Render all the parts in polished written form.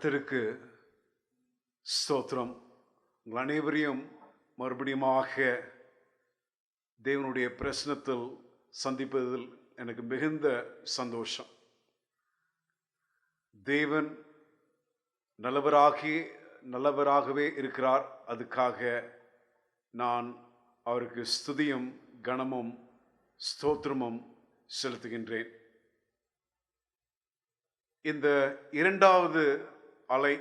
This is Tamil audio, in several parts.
கர்த்தருக்கு ஸ்தோத்திரம். உங்கள் அனைவரையும் மறுபடியுமாக தேவனுடைய பிரசன்னத்தில் சந்திப்பதில் எனக்கு மிகுந்த சந்தோஷம். தேவன் நல்லவராகவே இருக்கிறார். அதுக்காக நான் அவருக்கு ஸ்துதியும் கனமும் ஸ்தோத்திரமும் செலுத்துகின்றேன். இந்த இரண்டாவது அலை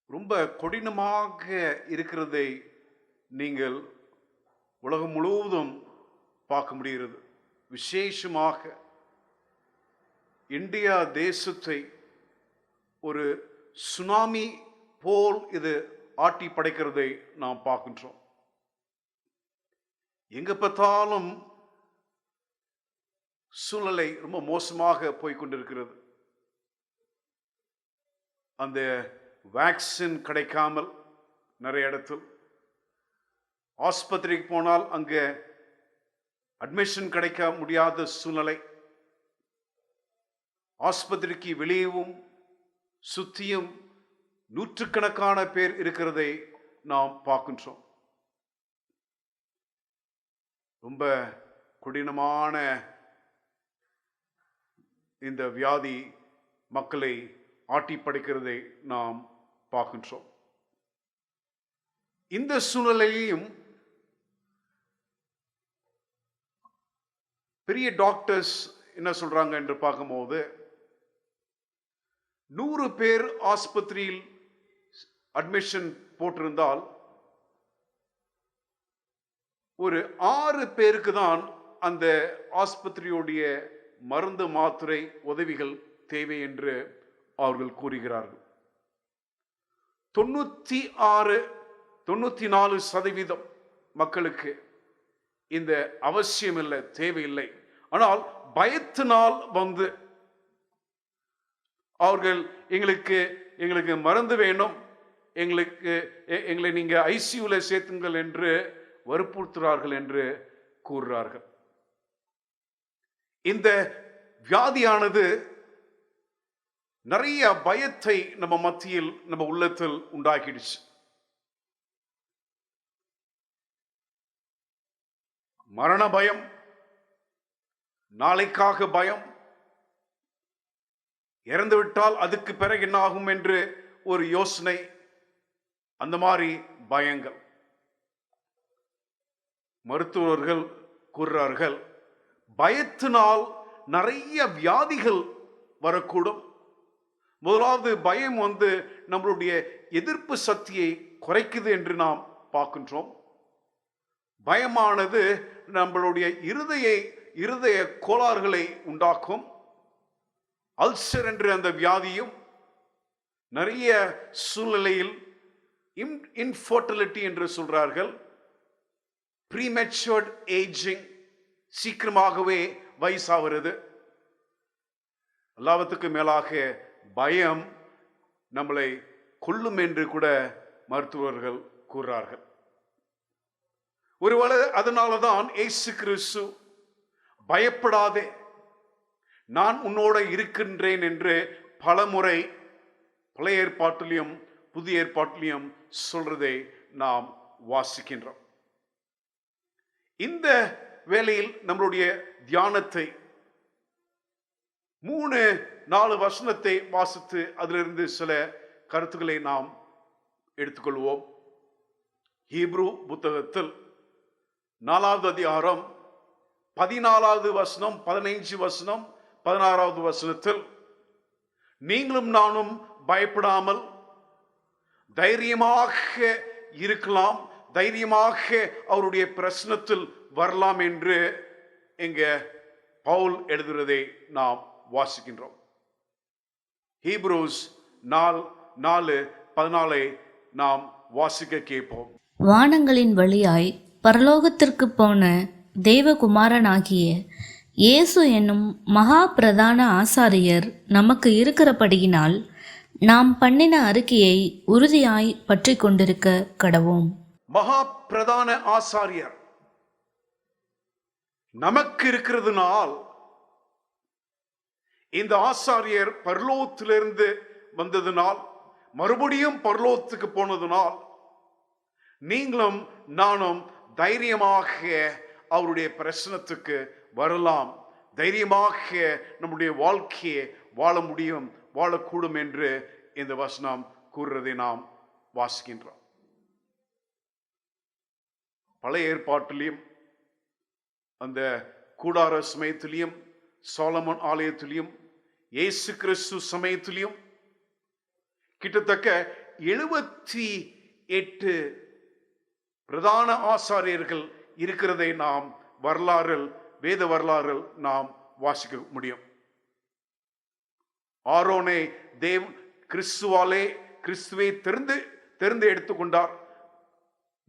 ரொம்ப கடினமாக இருக்கிறதை நீங்கள் உலகம் முழுவதும் பார்க்க முடிகிறது. விசேஷமாக இந்தியா தேசத்தை ஒரு சுனாமி போல் இது ஆட்டி படைக்கிறதை நாம் பார்க்கின்றோம். எங்க பார்த்தாலும் சூழ்நிலை ரொம்ப மோசமாக போய்கொண்டிருக்கிறது. அந்த வேக்சின் கிடைக்காமல் நிறைய இடத்தில் ஆஸ்பத்திரிக்கு போனால் அங்கே அட்மிஷன் கிடைக்க முடியாத சூழ்நிலை. ஆஸ்பத்திரிக்கு வெளியவும் சுத்தியும் நூற்றுக்கணக்கான பேர் இருக்கிறதை நாம் பார்க்கின்றோம். ரொம்ப கடினமான இந்த வியாதி மக்களை ஆட்டி படைக்கிறதை நாம் பார்க்கின்றோம். இந்த சூழ்நிலையையும் பெரிய டாக்டர்ஸ் என்ன சொல்றாங்க என்று பார்க்கும்போது, 100 பேர் ஆஸ்பத்திரியில் அட்மிஷன் போட்டிருந்தால் ஒரு 6 பேருக்கு தான் அந்த ஆஸ்பத்திரியுடைய மருந்து மாத்திரை உதவிகள் தேவை என்று அவர்கள் கூறுகிறார்கள். 94% மக்களுக்கு இந்த அவசியம் இல்லை, தேவையில்லை. ஆனால் பயத்தினால் வந்து அவர்கள் எங்களுக்கு மருந்து வேணும், எங்களை நீங்க ஐசியூல சேர்த்துங்கள் என்று வற்புறுத்துகிறார்கள் என்று கூறுகிறார்கள். இந்த வியாதியானது நிறைய பயத்தை நம்ம மத்தியில், நம்ம உள்ளத்தில் உண்டாக்கிடுச்சு. மரண பயம், நாளைக்காக பயம், இறந்து விட்டால் அதுக்கு பிறகு என்ன ஆகும் என்று ஒரு யோசனை, அந்த மாதிரி பயங்கள். மருத்துவர்கள் கூறுகிறார்கள், பயத்தினால் நிறைய வியாதிகள் வரக்கூடும். முதலாவது பயம் வந்து நம்மளுடைய எதிர்ப்பு சக்தியை குறைக்குது என்று நாம் பார்க்கின்றோம். பயமானது நம்மளுடைய இருதய கோளாறுகளை உண்டாக்கும். அல்சர் என்று அந்த வியாதியும், நிறைய சூழ்நிலையில் இன்ஃபர்டிலிட்டி என்று சொல்றார்கள், ப்ரீமெச்சூர்ட் ஏஜிங், சீக்கிரமாகவே வயசாகிறது. எல்லாவற்றுக்கும் மேலாக பயம் நம்மளை கொல்லும் என்று கூட மருத்துவர்கள் கூறுறார்கள். ஒருவேளை அதனாலதான் இயேசு கிறிஸ்து பயப்படாதே, நான் உன்னோட இருக்கின்றேன் என்று பலமுறை பழைய ஏற்பாட்டிலையும் புதிய ஏற்பாட்டிலையும் சொல்றதை நாம் வாசிக்கின்றோம். இந்த வேளையில் நம்மளுடைய தியானத்தை 3-4 வசனத்தை வாசித்து அதிலிருந்து சில கருத்துக்களை நாம் எடுத்துக்கொள்வோம். ஹீப்ரு புத்தகத்தில் 4வது அதிகாரம் 14வது வசனம், 15 வசனம், 16வது வசனத்தில், நீங்களும் நானும் பயப்படாமல் தைரியமாக இருக்கலாம், தைரியமாக அவருடைய பிரசன்னத்தில் வரலாம் என்று இங்க பவுல் எழுதுவதை நாம் வாசிக்கின்றோம். ஹீப்ரூஸ் 4:14 நாம் வாசிக்க கேட்போம். வானங்களின் வழியாய் பரலோகத்திற்கு போன தேவகுமாரனாகிய இயேசு என்னும் மகா பிரதான ஆசாரியர் நமக்கு இருக்கிறபடியினால் நாம் பண்ணின அறிக்கையை உறுதியாய் பற்றி கொண்டிருக்க கடவோம். மகா பிரதான ஆசாரியர் நமக்கு இருக்கிறதுனால் இந்த ஆசாரியர் பரலோகத்திலிருந்து வந்ததினால், மறுபடியும் பரலோகத்துக்கு போனதினால், நீங்களும் நானும் தைரியமாக அவருடைய பிரசனத்துக்கு வரலாம், தைரியமாக நம்முடைய வாழ்க்கையை வாழ முடியும், வாழக்கூடும் என்று இந்த வசனம் கூறுவதை நாம் வாசிக்கின்றோம். பழைய ஏற்பாட்டிலையும் அந்த கூடார சமயத்திலையும், சாலமோன் ஆலயத்திலையும், இயேசு கிறிஸ்து சமயத்திலையும் கிட்டத்தட்ட 78 பிரதான ஆசாரியர்கள் இருக்கிறதை நாம் வேத வரலாறில் நாம் வாசிக்க முடியும். ஆரோனை கிறிஸ்துவே தெரிந்து எடுத்துக்கொண்டார்,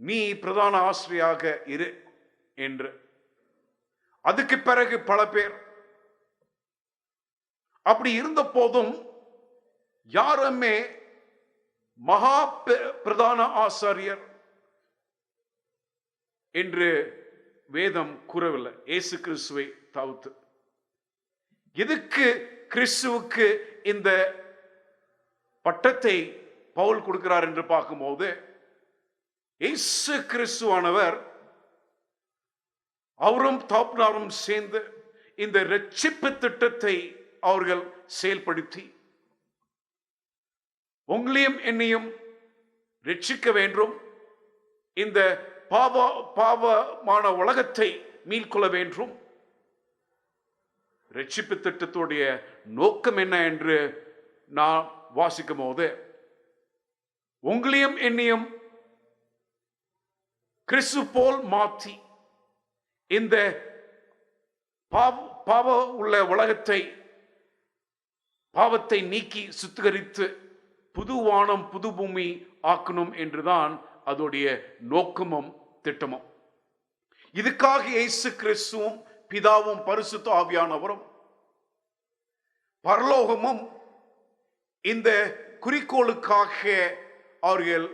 நீ பிரதான ஆசிரியராக இரு என்று. அதுக்கு பிறகு பல பேர் அப்படி இருந்த போதும் யாருமே மகா பிரதான ஆசாரியர் என்று வேதம் கூறவில்லை, இயேசு கிறிஸ்துவை தவிர்த்து. எதுக்கு கிறிஸ்துவுக்கு இந்த பட்டத்தை பவுல் கொடுக்கிறார் என்று பார்க்கும்போது, இயேசு கிறிஸ்துவானவர் அவரும் தாப்னாரும் சேர்ந்து இந்த இரட்சிப்பு திட்டத்தை அவர்கள் செயல்படுத்தி உங்களையும் என்னையும் ரட்சிக்க வேண்டும், இந்த பாவமான உலகத்தை மீள்கொள்ள வேண்டும். ரட்சிப்பு திட்டத்துடைய நோக்கம் என்ன என்று நான் வாசிக்கும் போது, உங்களையும் என்னையும் கிறிஸ்து போல் மாற்றி இந்த பாவ உள்ள உலகத்தை, பாவத்தை நீக்கி சுத்திகரித்து புது வானம் புது பூமி ஆக்கணும் என்றுதான் அதோடைய நோக்கமும் திட்டமும். இதுக்காக இயேசு கிறிஸ்துவும் பிதாவும் பரிசுத்த ஆவியானவரும் பரலோகமும் இந்த குறிக்கோளுக்காக அவர்கள்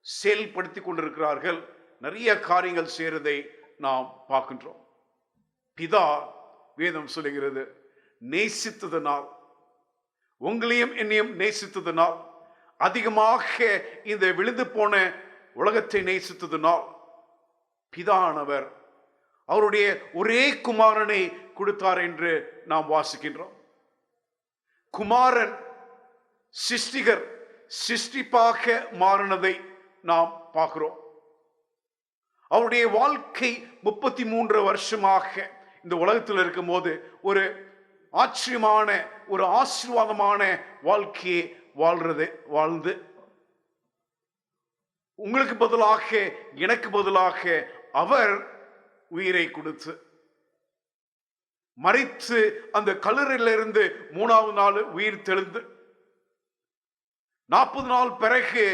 செயல்படுத்திக் கொண்டிருக்கிறார்கள். நிறைய காரியங்கள் செய்வதை நாம் பார்க்கின்றோம். பிதா, வேதம் சொல்லுகிறது, நேசித்ததனால், உங்களையும் என்னையும் நேசித்ததனால், அதிகமாக இந்த விழுந்து போன உலகத்தை நேசித்ததனால், பிதானவர் அவருடைய ஒரே குமாரனை கொடுத்தார் என்று நாம் வாசிக்கின்றோம். குமாரன் சிருஷ்டிகர், சிருஷ்டிப்பாக மாறினதை நாம் பார்க்கிறோம். அவருடைய வாழ்க்கை 33 வருஷமாக இந்த உலகத்தில் இருக்கும் போது ஒரு ஆச்சரியமான, ஒரு ஆசீர்வாதமான வாழ்க்கையை வாழ்ந்து உங்களுக்கு பதிலாக, எனக்கு பதிலாக அவர் உயிரை கொடுத்து மரித்து அந்த கல்லறையிலிருந்து 3வது நாள் உயிர் தெழுந்து 40 நாள் பிறகு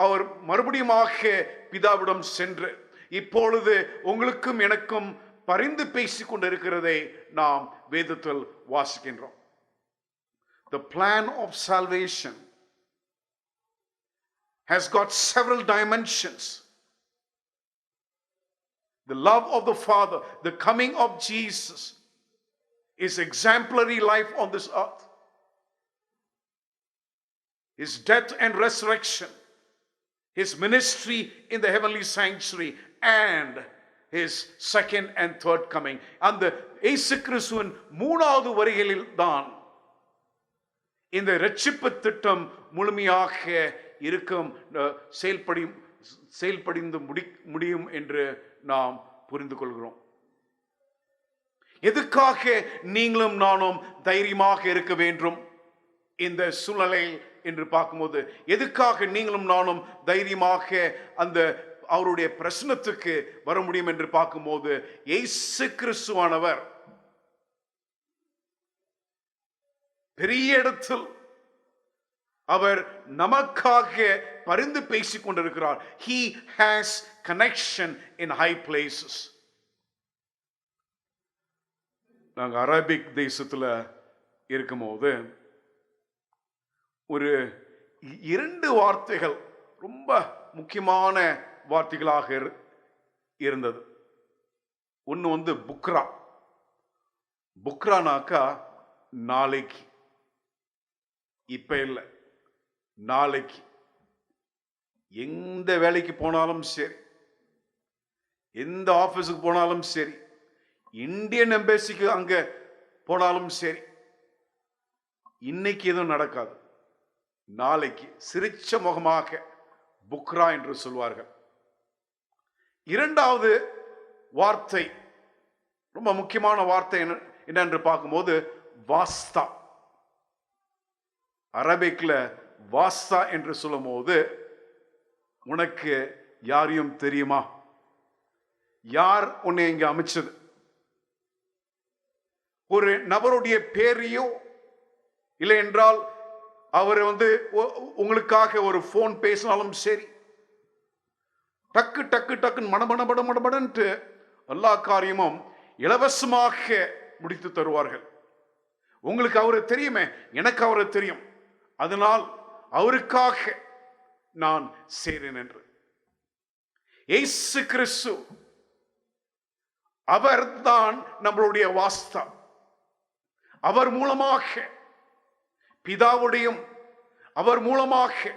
அவர் மறுபடியுமாக பிதாவிடம் சென்று இப்பொழுது உங்களுக்கும் எனக்கும் பரிந்து பேசிக் கொண்டிருக்கிறதை நாம் வேதத்தில் வாசிக்கின்றோம். The plan of salvation has got several dimensions. The love of the Father, the coming of Jesus, His exemplary life on this earth, His death and resurrection, His ministry in the heavenly sanctuary, and His second and third coming. அந்த இயேசு கிறிஸ்துவின் 3வது வருகையில் தான் இந்த இரட்சிப்பு திட்டம் முழுமையாக இருக்கும், செயல்படிந்து முடியும் என்று நாம் புரிந்து கொள்கிறோம். எதுக்காக நீங்களும் நானும் தைரியமாக இருக்க வேண்டும் இந்த சூழ்நிலையில் என்று பார்க்கும்போது, எதுக்காக நீங்களும் நானும் தைரியமாக அந்த அவருடைய பிரசனத்துக்கு வர முடியும் என்று பார்க்கும்போது, இயேசு கிறிஸ்துவானவர் பெரிய இடத்தில் அவர் நமக்காக பரிந்து பேசிக் கொண்டிருக்கிறார். He has connection in high places. நாங்கள் அரபிக் தேசத்தில் இருக்கும்போது ஒரு 2 வார்த்தைகள் ரொம்ப முக்கியமான வார்த்தைகளாக இருந்தது. ஒன்று புக்ரா. புக்ரானாக்கா நாளைக்கு, இப்ப இல்லை, நாளைக்கு. எந்த வேலைக்கு போனாலும் சரி, எந்த ஆபீஸுக்கு போனாலும் சரி, இந்தியன் எம்பசிக்கு அங்க போனாலும் சரி, இன்னைக்கு எதுவும் நடக்காது. நாளைக்கு சிரிச்ச முகமாக புக்ரா என்று சொல்வார்கள். இரண்டாவது வார்த்தை, ரொம்ப முக்கியமான வார்த்தை என்னென்று பார்க்கும்போது வாஸ்தா. அரபிக்ல வாஸ்தா என்று சொல்லும் போது, உனக்கு யாரையும் தெரியுமா? யார் உன்னை இங்க அமைச்சது? ஒரு நபருடைய பேரையோ இல்லை என்றால் அவர் உங்களுக்காக ஒரு போன் பேசினாலும் சரி, டக்கு டக்கு டக்குன்னு மடமடமடமடமடன்ட்டு எல்லா காரியமும் இலவசமாக முடித்து தருவார்கள். உங்களுக்கு அவரை தெரியுமே, எனக்கு அவரை தெரியும், அதனால் அவருக்காக நான் செய்றேன் என்று. இயேசு கிறிஸ்து அவர்தான் நம்மளுடைய வாஸ்தா. அவர் மூலமாக பிதாவுடையும் அவர் மூலமாக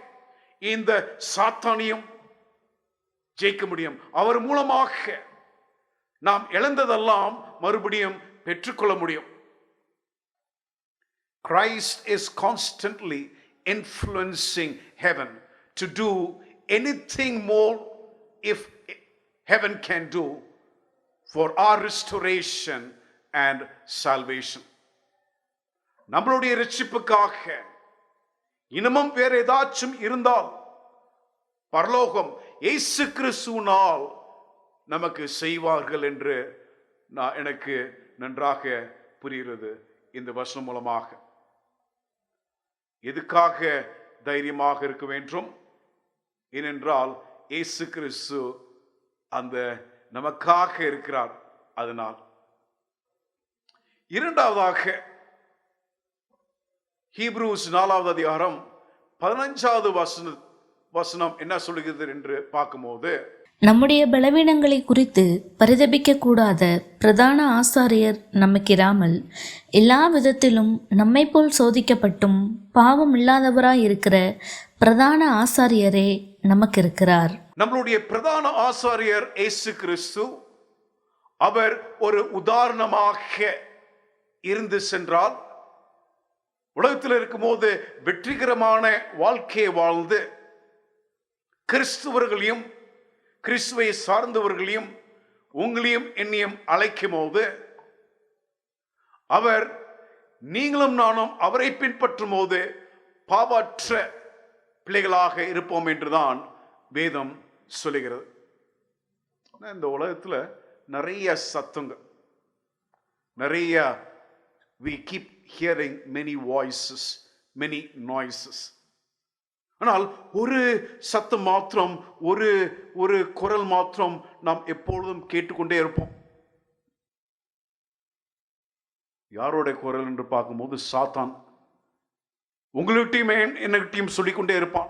இந்த சாத்தானியும் ஜெயிக்க முடியும். அவர் மூலமாக நாம் இழந்ததெல்லாம் மறுபடியும் பெற்றுக்கொள்ள முடியும். Christ is constantly influencing heaven to do anything more if heaven can do for our restoration and salvation. நம்மளுடைய ரட்சிப்புக்காக இன்னமும் வேற ஏதாச்சும் இருந்தால் பரலோகம் இயேசு கிறிஸ்துவினால் நமக்கு செய்வார்கள் என்று எனக்கு நன்றாக புரிகிறது இந்த வசனம் மூலமாக. எதுக்காக தைரியமாக இருக்க வேண்டும்? ஏனென்றால் இயேசு கிறிஸ்து அந்த நமக்காக இருக்கிறார். அதனால் இரண்டாவதாக ஹீப்ரூஸ் 4வது அதிகாரம் 15வது வசனம் என்ன சொல்லுகிறது என்று பார்க்கும்போது, நம்முடைய பலவீனங்களை குறித்து பரிதபிக்க கூடாத பிரதான ஆசாரியர் நமக்கிராமல் எல்லா விதத்திலும் நம்மை போல் சோதிக்கப்பட்டும் பாவம் இல்லாதவராய் இருக்கிற பிரதான ஆசாரியரே நமக்கு இருக்கிறார். நம்மளுடைய பிரதான ஆசாரியர் இயேசு கிறிஸ்து. அவர் ஒரு உதாரணமாக இருந்து சென்றால், உலகத்தில் இருக்கும்போது வெற்றிகரமான வாழ்க்கையை வாழ்ந்து கிறிஸ்துவர்களையும் கிறிஸ்துவை சார்ந்தவர்களையும் உங்களையும் என்னையும் அழைக்கும் போது, அவர் நீங்களும் நானும் அவரை பின்பற்றும் போது பாவற்ற பிள்ளைகளாக இருப்போம் என்றுதான் வேதம் சொல்லுகிறது. இந்த உலகத்துல நிறைய சத்தங்கள், நிறைய we keep hearing many voices, many noises. ஆனால் ஒரு சத்தம் மாத்திரம், ஒரு குரல் மாத்திரம் நாம் எப்பொழுதும் கேட்டுக்கொண்டே இருப்போம். யாரோட குரல் என்று பார்க்கும்போது சாத்தான் உங்கள்கிட்டையும் என்னகிட்டையும் சொல்லிக்கொண்டே இருப்பான்.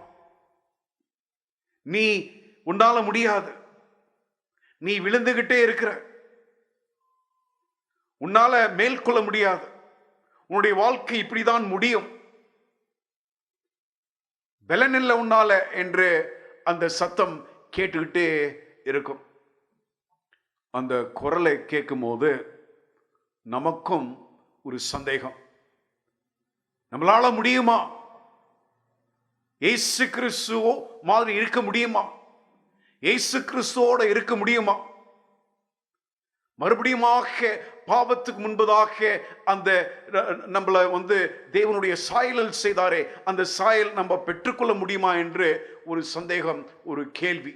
நீ உன்னால முடியாது, நீ விழுந்துகிட்டே இருக்கிற, உன்னால மேற்கொள்ள முடியாது, உன்னுடைய வாழ்க்கை இப்படிதான் முடியும், பலனில்லை உன்னால என்று அந்த சத்தம் கேட்டுக்கிட்டே இருக்கும். அந்த குரலை கேட்கும் போது நமக்கும் ஒரு சந்தேகம், நம்மளால முடியுமா? இயேசு கிறிஸ்துவோ மாதிரி இருக்க முடியுமா? இயேசு கிறிஸ்துவோட இருக்க முடியுமா? மறுபடியுமாக பாவத்துக்கு முன்பதாக அந்த நம்மளை தேவனுடைய சாயலில் செய்தாரே, அந்த சாயல் நம்ம பெற்றுக்கொள்ள முடியுமா என்று ஒரு சந்தேகம், ஒரு கேள்வி.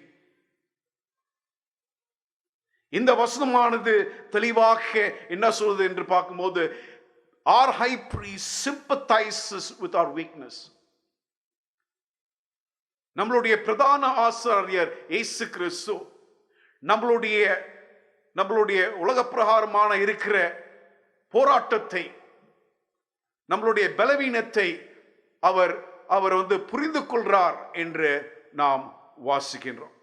இந்த வசனமானது தெளிவாக என்ன சொல்றது என்று பார்க்கும்போது, our high priest sympathizes with our weakness. நம்மளுடைய பிரதான ஆசாரியர் இயேசு கிறிஸ்து நம்மளுடைய உலக பிரகாரமான இருக்கிற போராட்டத்தை, நம்மளுடைய பலவீனத்தை அவர் புரிந்து கொள்றார் என்று நாம் வாசிக்கின்றோம்.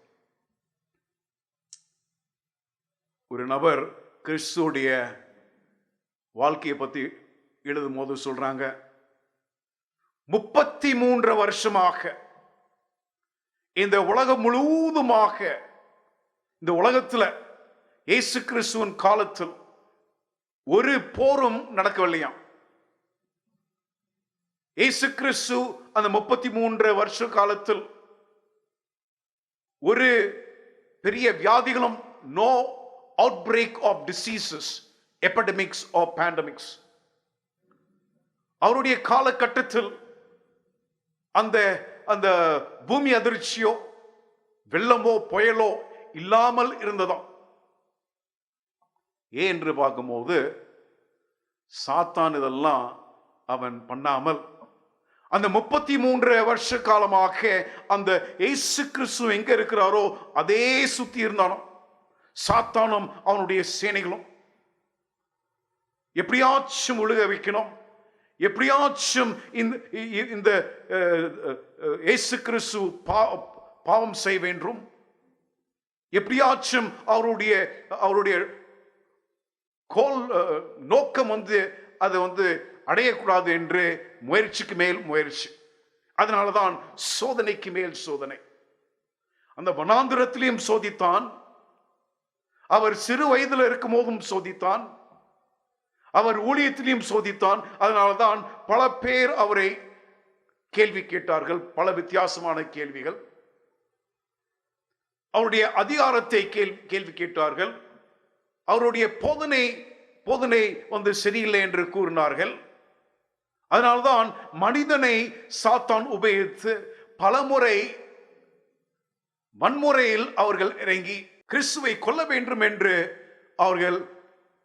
ஒரு நபர் கிறிஸ்துடைய வாழ்க்கையை பத்தி எழுதும் போது சொல்றாங்க, 33 வருஷமாக இந்த உலகம் முழுவதுமாக, இந்த உலகத்துல இயேசு கிறிஸ்துவின் காலத்தில் ஒரு போரும் நடக்கவில்லையாம். இயேசு கிறிஸ்து அந்த 33 வருஷ காலத்தில் ஒரு பெரிய வியாதிகளும், no outbreak of diseases, epidemics or pandemics. அவருடைய காலகட்டத்தில் அந்த அந்த பூமி அதிர்ச்சியோ வெள்ளமோ புயலோ இல்லாமல் இருந்ததாம். ஏன் என்று பார்க்கும்போது, சாத்தான் இதெல்லாம் அவன் பண்ணாமல் அந்த 33 வருஷ காலமாக அந்த இயேசு கிறிஸ்து எங்க இருக்கிறாரோ அதே சுத்தி இருந்தானோ. சாத்தானும் அவனுடைய சேனைகளும் எப்படியாச்சும் ஒழுக வைக்கணும், எப்படியாச்சும் இந்த இயேசு கிறிஸ்து பாவம் செய்ய வேண்டும், எப்படியாச்சும் அவருடைய கோல் நோக்கம் அதை அடையக்கூடாது என்று முயற்சிக்கு மேல் முயற்சி. அதனாலதான் சோதனைக்கு மேல் சோதனை. அந்த வனாந்திரத்திலையும் சோதித்தான், அவர் சிறு வயதில் இருக்கும் போதும் சோதித்தான், அவர் ஊழியத்திலையும் சோதித்தான். அதனால்தான் பல பேர் அவரை கேள்வி கேட்டார்கள், பல வித்தியாசமான கேள்விகள். அவருடைய அதிகாரத்தை கேள்வி கேட்டார்கள், அவருடைய போதனை சரியில்லை என்று கூறினார்கள். அதனால்தான் மனிதனை சாத்தான் உபயோகித்து பலமுறை வன்முறையில் அவர்கள் இறங்கி கிறிஸ்துவை கொல்ல வேண்டும் என்று அவர்கள்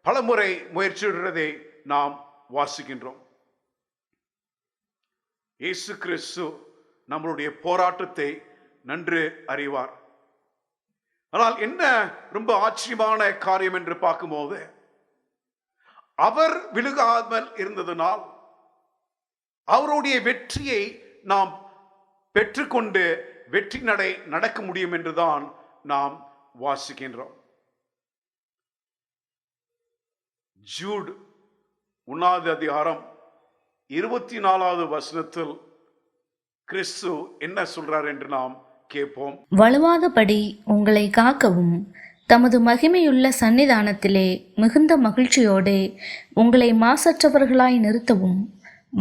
பலமுறை முயற்சிடுறதை நாம் வாசிக்கின்றோம். இயேசு கிறிஸ்து நம்மளுடைய போராட்டத்தை நன்கு அறிவார். ஆனால் என்ன ரொம்ப ஆச்சரியமான காரியம் என்று பார்க்கும்போது, அவர் விழுகாமல் இருந்ததனால் அவருடைய வெற்றியை நாம் பெற்றுக்கொண்டு வெற்றி நடக்க முடியும் என்றுதான் நாம் வாசிக்கின்றோம். ஜூட் 1 அதிகாரம் 24வது வசனத்தில் கிறிஸ்து என்ன சொல்றார் என்று நாம் கேட்போம். வலுவாதபடி உங்களை காக்கவும் தமது மகிமையுள்ள சன்னிதானத்திலே மிகுந்த மகிழ்ச்சியோடே உங்களை மாசற்றவர்களாய் நிறுத்தவும்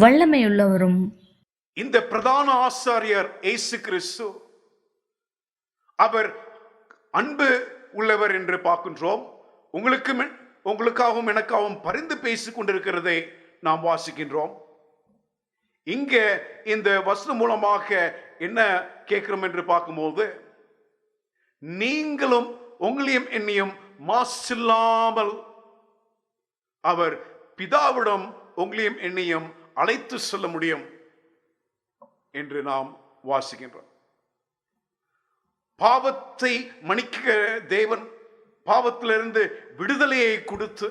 வல்லமையுள்ளவரும். இந்த பிரதான ஆசாரியர் இயேசு கிறிஸ்து அவர் அன்பு உள்ளவர் என்று பார்க்கின்றோம். உங்களுக்காகவும் எனக்காகவும் பரிந்து பேசிக் கொண்டிருக்கிறதை நாம் வாசிக்கின்றோம். இங்கே இந்த வசனம் மூலமாக என்ன கேட்கிறோம் என்று பார்க்கும்போது, நீங்களும் உங்களையும் என்னையும் மாசில்லாமல் அவர் பிதாவிடம் உங்களையும் என்னையும் அழைத்து செல்ல முடியும் என்று நாம் வாசிக்கின்றோம். பாவத்தை மன்னிக்க தேவன் பாவத்திலிருந்து விடுதலையை கொடுத்து,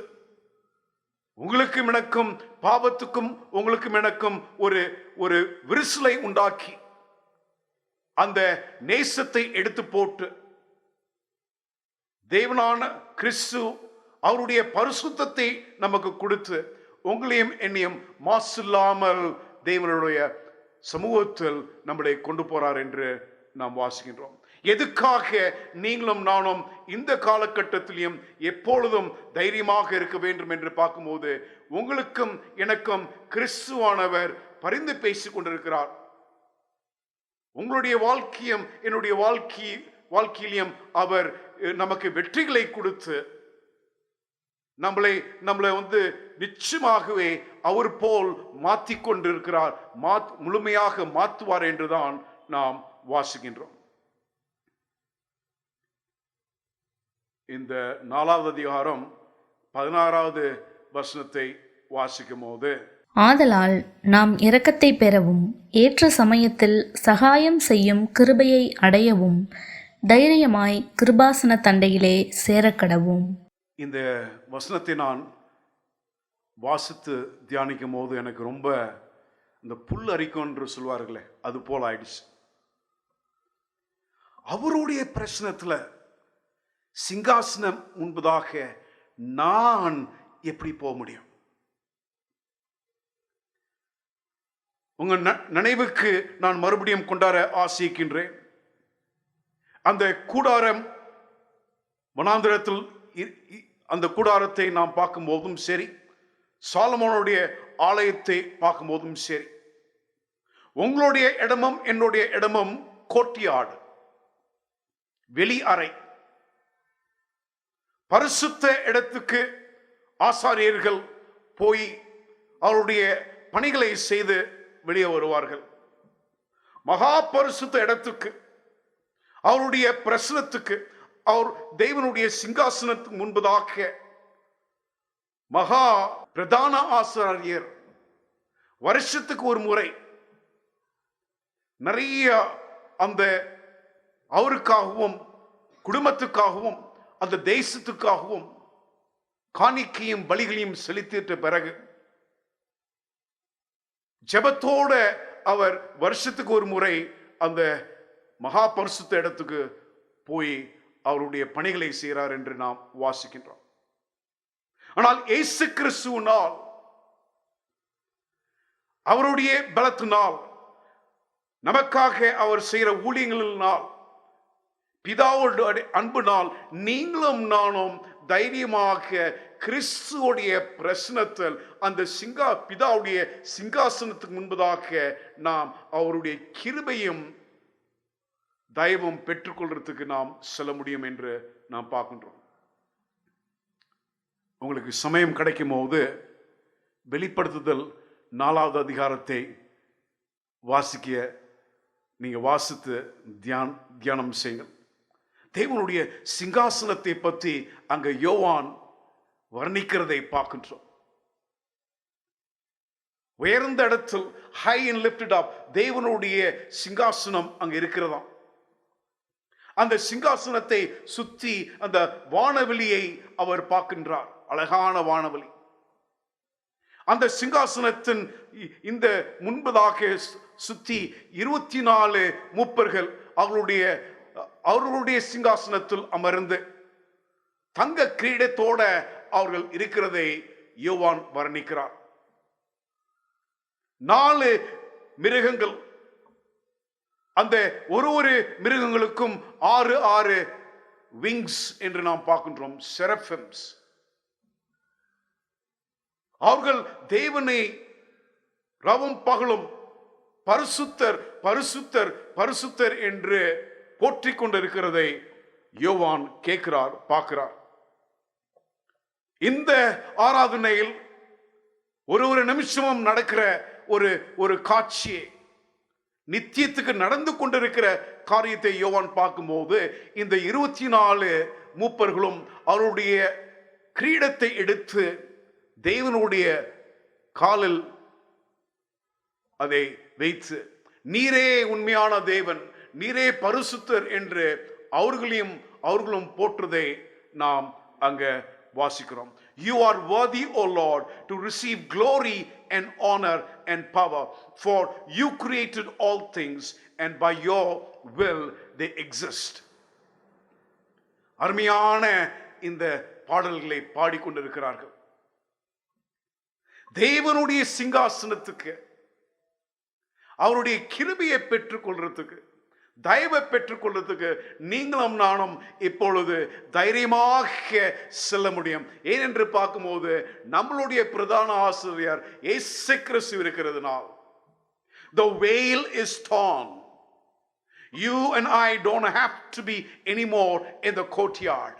உங்களுக்கும் எனக்கும், பாவத்துக்கும் உங்களுக்கும் எனக்கும் ஒரு விரிசலை உண்டாக்கி அந்த நேசத்தை எடுத்து போட்டு, தேவனான கிறிஸ்து அவருடைய பரிசுத்தத்தை நமக்கு கொடுத்து உங்களையும் என்னையும் மாசில்லாமல் தேவனுடைய சமூகத்தில் நம்மளை கொண்டு போறார் என்று நாம் வாசிக்கின்றோம். எதுக்காக நீங்களும் நானும் இந்த காலகட்டத்திலும் எப்பொழுதும் தைரியமாக இருக்க வேண்டும் என்று பார்க்கும்போது, உங்களுக்கும் எனக்கும் கிறிஸ்துவானவர் பரிந்து பேசிக் கொண்டிருக்கிறார். உங்களுடைய வாழ்க்கையும் என்னுடைய வாழ்க்கையிலும் அவர் நமக்கு வெற்றிகளை கொடுத்து நம்மளை நிச்சயமாகவே அவர் போல் மாற்றிக் கொண்டிருக்கிறார், முழுமையாக மாற்றுவார் என்றுதான் நாம் வாசிக்கின்றோம். இந்த 4வது அதிகாரம் 16வது வசனத்தை வாசிக்கும் போது, ஆதலால் நாம் இரக்கத்தை பெறவும் ஏற்ற சமயத்தில் சகாயம் செய்யும் கிருபையை அடையவும் தைரியமாய் கிருபாசன தண்டையிலே சேரக்கடவும். இந்த வசனத்தை நான் வாசித்து தியானிக்கும் போது எனக்கு ரொம்ப இந்த புல் அரிக்கும் என்று சொல்வார்களே, அது போல் ஆயிடுச்சு. அவருடைய பிரச்சனத்துல சிங்காசனம் முன்பதாக நான் எப்படி போக முடியும்? உங்க நினைவுக்கு நான் மறுபடியும் கொண்டாட ஆசிக்கின்றேன். அந்த கூடாரம் வனாந்திரத்தில் அந்த கூடாரத்தை நாம் பார்க்கும் போதும் சரி, சாலமோனுடைய ஆலயத்தை பார்க்கும் போதும் சரி, உங்களுடைய இடமும் என்னுடைய இடமும் கோர்ட்யார்டு, வெளி அறை. பரிசுத்த இடத்துக்கு ஆசாரியர்கள் போய் அவருடைய பணிகளை செய்து வெளியே வருவார்கள். மகா பரிசுத்த இடத்துக்கு, அவருடைய பிரசனத்துக்கு, அவர் தேவனுடைய சிங்காசனத்துக்கு முன்பதாக மகா பிரதான ஆசாரியர் வருஷத்துக்கு ஒரு முறை நிறைய அந்த அவருக்காகவும் குடும்பத்துக்காகவும் அந்த தேசத்துக்காகவும் காணிக்கையும் பலிகளையும் செலுத்திட்ட பிறகு ஜெபத்தோட அவர் வருஷத்துக்கு ஒரு முறை அந்த மகா பரிசுத்த இடத்துக்கு போய் அவருடைய பணிகளை செய்கிறார் என்று நாம் வாசிக்கின்றோம். ஆனால் இயேசு கிறிஸ்துவினால், அவருடைய பலத்தினால், நமக்காக அவர் செய்கிற ஊழியங்களினால், பிதாவோட அன்புனால் நீங்களும் நானும் தைரியமாக கிறிஸ்துவோடைய பிரசனத்தில் அந்த பிதாவுடைய சிங்காசனத்துக்கு முன்பதாக நாம் அவருடைய கிருபையும் தயவும் பெற்றுக்கொள்றதுக்கு நாம் செல்ல முடியும் என்று நாம் பார்க்கின்றோம். உங்களுக்கு சமயம் கிடைக்கும் போது வெளிப்படுத்துதல் 4வது அதிகாரத்தை வாசிக்க நீங்க வாசித்து தியானம் செய்யுங்கள். தேவனுடைய சிங்காசனத்தை பற்றி அங்க யோவான் வர்ணிக்கிறதை பார்க்கின்றோம். உயர்ந்த இடத்தில், ஹை அண்ட் லிஃப்டட் அப், தேவனுடைய சிங்காசனம் அங்க இருக்கிறதாம். அந்த சிங்காசனத்தை சுற்றி அந்த வானவெளியை அவர் பார்க்கின்றார். அழகான வானவெளி. அந்த சிங்காசனத்தின் இந்த முன்பதாக சுற்றி 24 மூப்பர்கள் அவர்களுடைய சிங்காசனத்தில் அமர்ந்து தங்க கிரீடத்தோட அவர்கள் இருக்கிறதை யோவான் வர்ணிக்கிறார். 4 மிருகங்கள், அந்த ஒரு மிருகங்களுக்கும் 6 விங்ஸ் என்று நாம் பார்க்கின்றோம், செரபிம்ஸ். அவர்கள் தேவனை ரவும் பகலும் பரிசுத்தர் பரிசுத்தர் பரிசுத்தர் என்று போற்றிக் கொண்டிருக்கிறதை யோவான் கேட்கிறார், பார்க்கிறார். இந்த ஆராதனையில் ஒரு நிமிஷமும் நடக்கிற ஒரு காட்சியை, நித்தியத்துக்கு நடந்து கொண்டிருக்கிற காரியத்தை யோவான் பார்க்கும்போது இந்த 24 மூப்பர்களும் அவருடைய கிரீடத்தை எடுத்து தேவனுடைய காலில் அதை வைத்து, நீரே உண்மையான தேவன், நீரே பரிசுத்தர் என்று அவர்களும் போற்றுதை நாம் அங்க வாசிக்கிறோம். You are worthy, O Lord, to receive glory and honor and power, for you created all things and by your will they exist. அருமையான இந்த பாடல்களை பாடிக்கொண்டிருக்கிறார்கள். தேவனுடைய சிங்காசனத்துக்கு, அவருடைய கிருபையை பெற்றுக் கொள்றதுக்கு, தயவை பெற்றுக்கொள்றதுக்கு நீங்களும் நானும் இப்பொழுது தைரியமாக செல்ல முடியும். ஏனென்று பார்க்கும்போது நம்மளுடைய பிரதான ஆசிரியர் இயேசு கிறிஸ்து இருக்கிறதுனால், the veil is torn. You and I don't have to be anymore in the courtyard.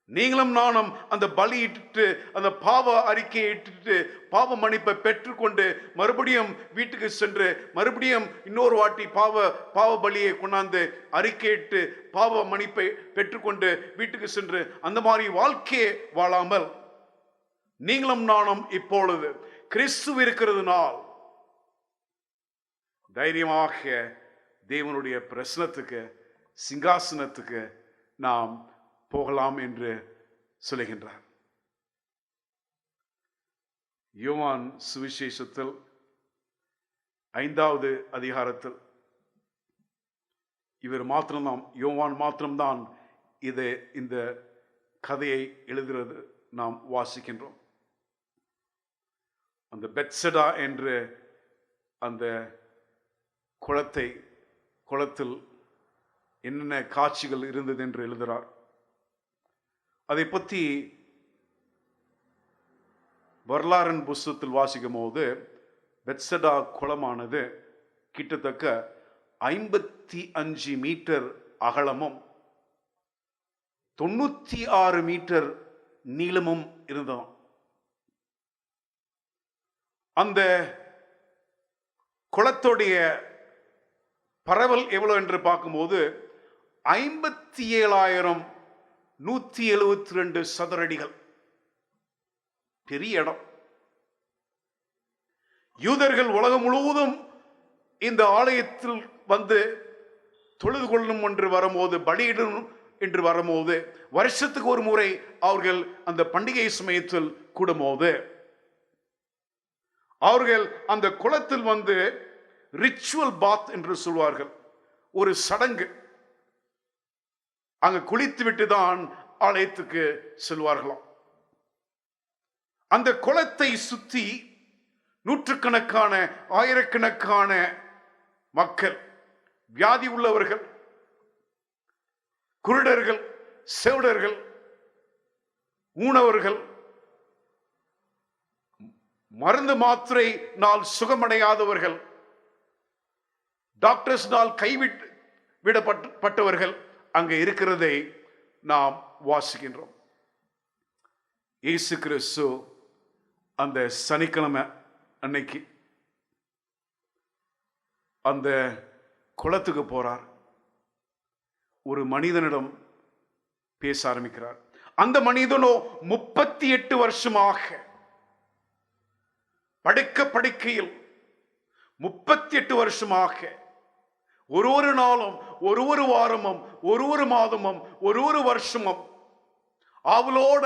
நீங்களும் நானும் அந்த பலியிட்டு, அந்த பாவ அறிக்கையை இட்டு, பாவ மன்னிப்பை பெற்றுக்கொண்டு மறுபடியும் வீட்டுக்கு சென்று மறுபடியும் இன்னொரு வாட்டி பாவ பலியை கொண்டாந்து அறிக்கையிட்டு பாவ மன்னிப்பை பெற்றுக்கொண்டு வீட்டுக்கு சென்று அந்த மாதிரி வாழ்க்கையை வாழாமல், நீங்களும் நானும் இப்பொழுது கிறிஸ்து இருக்கிறதுனால் தைரியமாக தேவனுடைய பிரசனத்துக்கு, சிங்காசனத்துக்கு நாம் போகலாம் என்று சொல்லுகின்றார். யோவான் சுவிசேஷத்தில் 5வது அதிகாரத்தில் யோவான் மாத்திரம்தான் இந்த கதையை எழுதுகிறது நாம் வாசிக்கின்றோம். அந்த பெத்சடா என்று அந்த குளத்தில் என்னென்ன காட்சிகள் இருந்தது என்று எழுதுகிறார். அதை பற்றி வரலாறின் புஸ்தகத்தில் வாசிக்கும் போது பெத்சடா குளமானது கிட்டத்தட்ட 55 மீட்டர் அகலமும் 96 மீட்டர் நீளமும் இருந்தோம். அந்த குளத்துடைய பரவல் எவ்வளவு என்று பார்க்கும்போது 57,172 சதுரடிகள். பெரிய இடம். யூதர்கள் உலகம் முழுவதும் இந்த ஆலயத்தில் வந்து தொழுது கொள்ளும் என்று வரும்போது, பலியிடும் என்று வரும்போது, வருஷத்துக்கு ஒரு முறை அவர்கள் அந்த பண்டிகை சமயத்தில் கூடும்போது அவர்கள் அந்த குளத்தில் வந்து ரிச்சுவல் பாத் என்று சொல்வார்கள். ஒரு சடங்கு. அங்கு குளித்து விட்டு தான் ஆலயத்துக்கு செல்வார்களாம். அந்த குளத்தை சுற்றி நூற்றுக்கணக்கான ஆயிரக்கணக்கான மக்கள், வியாதி உள்ளவர்கள், குருடர்கள், செவிடர்கள், ஊனவர்கள், மருந்து மாத்திரை நாள் சுகமடையாதவர்கள், டாக்டர்ஸ்னால் விடப்பட்டவர்கள் அங்கே இருக்கிறதை நாம் வாசிக்கின்றோம். இயேசு கிறிஸ்து அந்த சனிக்கிழமை அன்னைக்கு அந்த குளத்துக்கு போறார். ஒரு மனிதனிடம் பேச ஆரம்பிக்கிறார். அந்த மனிதனோ 38 வருஷமாக படுக்கையில் 38 வருஷமாக ஒரு நாளும், ஒரு வாரமும், ஒரு மாதமும், ஒரு வருஷமும் அவளோட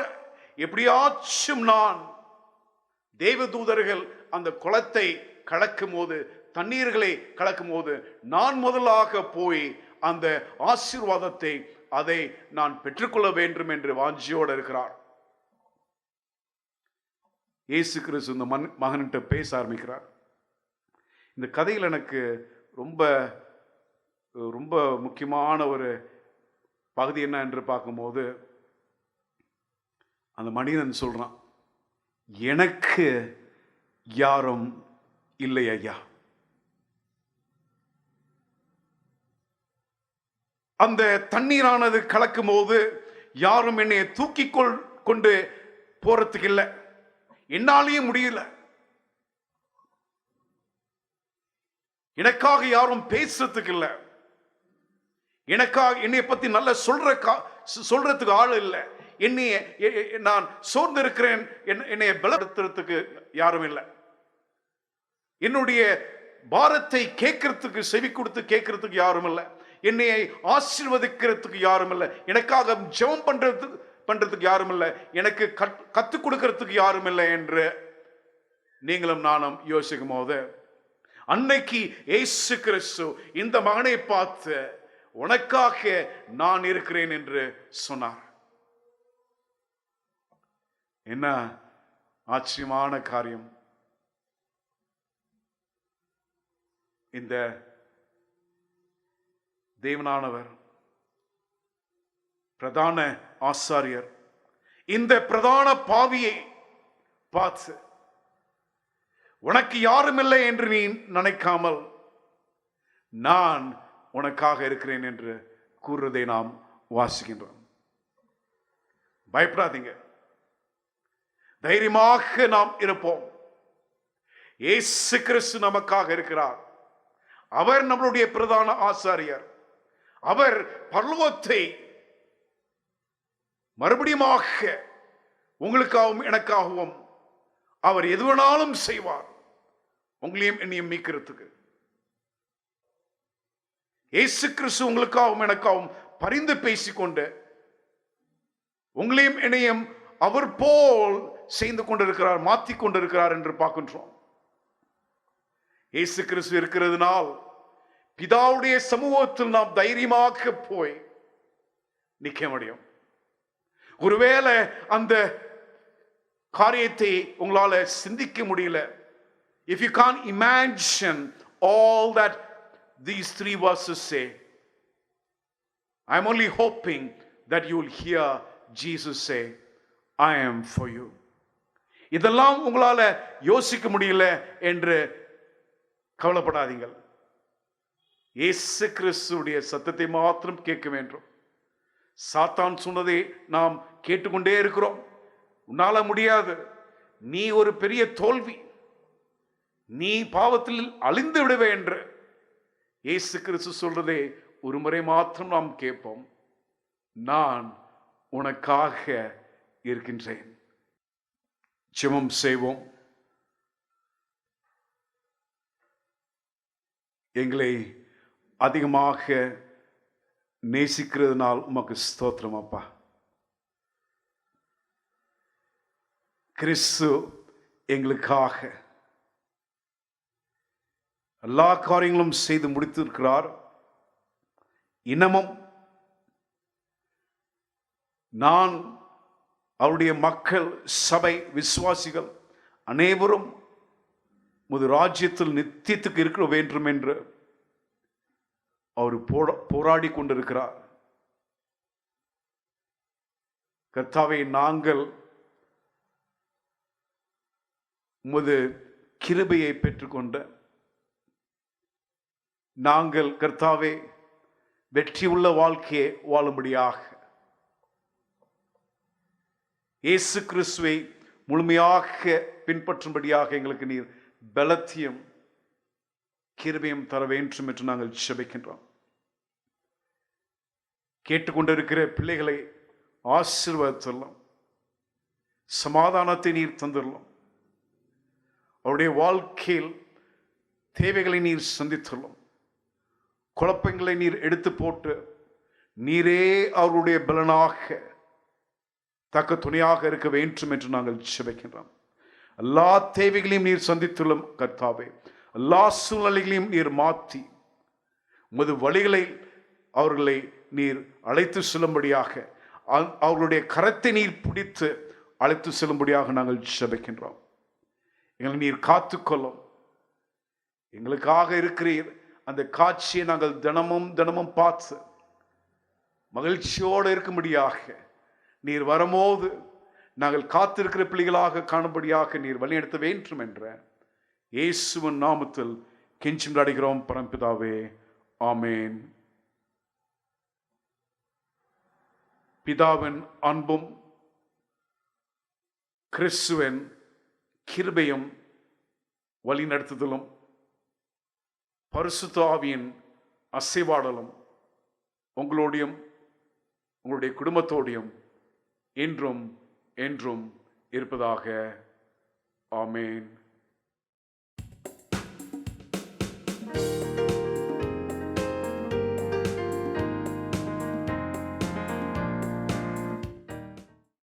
எப்படியாச்சும் நான் தேவதூதர்கள் அந்த குளத்தை கலக்கும் போது, தண்ணீர்களை கலக்கும் போது நான் முதலாக போய் அந்த ஆசீர்வாதத்தை அதை நான் பெற்றுக்கொள்ள வேண்டும் என்று வாஞ்சியோடு இருக்கிறார். இயேசு கிறிஸ்து இந்த மகன்கிட்ட பேச ஆரம்பிக்கிறார். இந்த கதையில் எனக்கு ரொம்ப ரொம்ப முக்கியமான ஒரு பகுதி என்ன என்று பார்க்கும்போது, அந்த மனிதன் சொல்றான், எனக்கு யாரும் இல்லை ஐயா. அந்த தண்ணீரானது கலக்கும் போது யாரும் என்னை தூக்கி கொண்டு போறதுக்கு இல்லை, என்னாலேயே முடியல. எனக்காக யாரும் பேசுறதுக்கு இல்லை, எனக்காக என்னை பத்தி நல்ல சொல்றதுக்கு ஆள் இல்லை, என்னைய நான் சோர்ந்து இருக்கிறேன், என்னைய பலப்படுத்துறதுக்கு யாரும் இல்லை, என்னுடைய பாரத்தை கேட்கறதுக்கு செவி கொடுத்து கேட்கறதுக்கு யாரும் இல்லை, என்னையை ஆசீர்வதிக்கிறதுக்கு யாரும் இல்லை, எனக்காக ஜெபம் பண்றதுக்கு யாரும் இல்லை, எனக்கு கத்துக் கொடுக்கறதுக்கு யாரும் இல்லை என்று நீங்களும் நானும் யோசிக்கும் போது, அன்னைக்கு இயேசு கிறிஸ்து இந்த மகனை பார்த்து உனக்காக நான் இருக்கிறேன் என்று சொன்னார். என்ன ஆச்சரியமான காரியம்! இந்த தேவனானவர், பிரதான ஆசாரியர், இந்த பிரதான பாவியை பார்த்து உனக்கு யாரும் இல்லை என்று நீ நினைக்காமல் நான் உனக்காக இருக்கிறேன் என்று கூறுவதை நாம் வாசிக்கின்றோம். பயப்படாதீங்க, தைரியமாக நாம் இருப்போம். இயேசு கிறிஸ்து நமக்காக இருக்கிறார். அவர் நம்மளுடைய பிரதான ஆசாரியர். அவர் பரலோகத்தை மறுபடியுமாக உங்களுக்காகவும் எனக்காகவும் அவர் எது வேணாலும் செய்வார், உங்களையும் என்னையும் மீட்கிறதுக்கு. இயேசு கிறிஸ்து உங்களுக்காகவும் எனக்காகவும் பரிந்து பேசிக்கொண்டு உங்களையும் என்னையும் அவர் போல் செய்து கொண்டிருக்கிறார், மாற்றிக் கொண்டிருக்கிறார் என்று பார்க்கின்றோம். இயேசு கிறிஸ்து இருக்கிறதுனால் பிதாவுடைய சமூகத்தில் நாம் தைரியமாக போய் நிற்க முடியும். ஒருவேளை அந்த காரியத்தை உங்களால சிந்திக்க முடியல, If you can't imagine all that these 3 verses say, I'm only hoping that you will hear Jesus say, I am for you. இதெல்லாம் உங்களால யோசிக்க முடியல என்று கவலைப்படாதீங்கள். இயேசு கிறிஸ்துவுடைய சத்தத்தை மாத்திரம் கேட்க வேண்டும். சாத்தான் சொன்னதை நாம் கேட்டுக்கொண்டே இருக்கிறோம். உன்னால முடியாது, நீ ஒரு பெரிய தோல்வி, நீ பாவத்தில் அழிந்து விடுவே என்று இயேசு கிறிஸ்து சொல்றதே ஒரு முறை மாத்திரம் நாம் கேட்போம். நான் உனக்காக இருக்கின்றேன். ஜெபம் செய்வோம். எங்களை அதிகமாக நேசிக்கிறதுனால் உமக்கு ஸ்தோத்திரம் அப்பா. கிறிஸ்து எங்களுக்காக எல்லா காரியங்களும் செய்து முடித்திருக்கிறார். இன்னமும் நான் அவருடைய மக்கள், சபை விசுவாசிகள் அனைவரும் முது ராஜ்யத்தில் நித்தியத்துக்கு இருக்க வேண்டும் என்று அவர் போராடி கொண்டிருக்கிறார். கர்த்தாவே, நாங்கள் உமது கிருபையை பெற்றுக்கொண்ட நாங்கள் கர்த்தாவே வெற்றியுள்ள வாழ்க்கையை வாழும்படியாக இயேசு கிறிஸ்துவை முழுமையாக பின்பற்றும்படியாக எங்களுக்கு நீர் பலத்தையும் கிருபையும் தர வேண்டும் என்று நாங்கள் ஜெபிக்கின்றோம். கேட்டுக்கொண்டிருக்கிற பிள்ளைகளை ஆசீர்வதித்தரலாம், சமாதானத்தை நீர் தந்துடலாம். அவருடைய வாழ்க்கையில் தேவைகளை நீர் சந்தித்தரலாம். குழப்பங்களை நீர் எடுத்து போட்டு நீரே அவருடைய பலனாக தக்க துணையாக இருக்க வேண்டும் என்று நாங்கள் ஜெபிக்கின்றோம். எல்லா தேவைகளையும் நீர் சந்தித்துள்ளோம் கர்த்தாவே. எல்லா சூழ்நிலைகளையும் நீர் மாற்றி உமது வழிகளை அவர்களை நீர் அழைத்து செல்லும்படியாக, அவர்களுடைய கரத்தை நீர் பிடித்து அழைத்து செல்லும்படியாக நாங்கள் ஜெபிக்கின்றோம். எங்களை நீர் காத்துக்கொள்ளும். எங்களுக்காக இருக்கிறீர். அந்த காட்சியை நாங்கள் தினமும் பார்த்து மகிழ்ச்சியோடு இருக்கும்படியாக நீர் வரும்போது நாங்கள் காத்திருக்கிற பிள்ளைகளாக காணும்படியாக நீர் வழிநடத்த வேண்டும் என்ற இயேசுவின் நாமத்தில் கெஞ்சி அடைகிறோம் பரம்பிதாவே, ஆமேன். பிதாவின் அன்பும் கிறிஸ்துவின் கிருபையும் வழிநடத்துதலும் பரிசுத்த ஆவியின் அசைவாடலும் உங்களோடையும் உங்களுடைய குடும்பத்தோடையும் என்றும் என்றும் இருப்பதாக. ஆமேன்.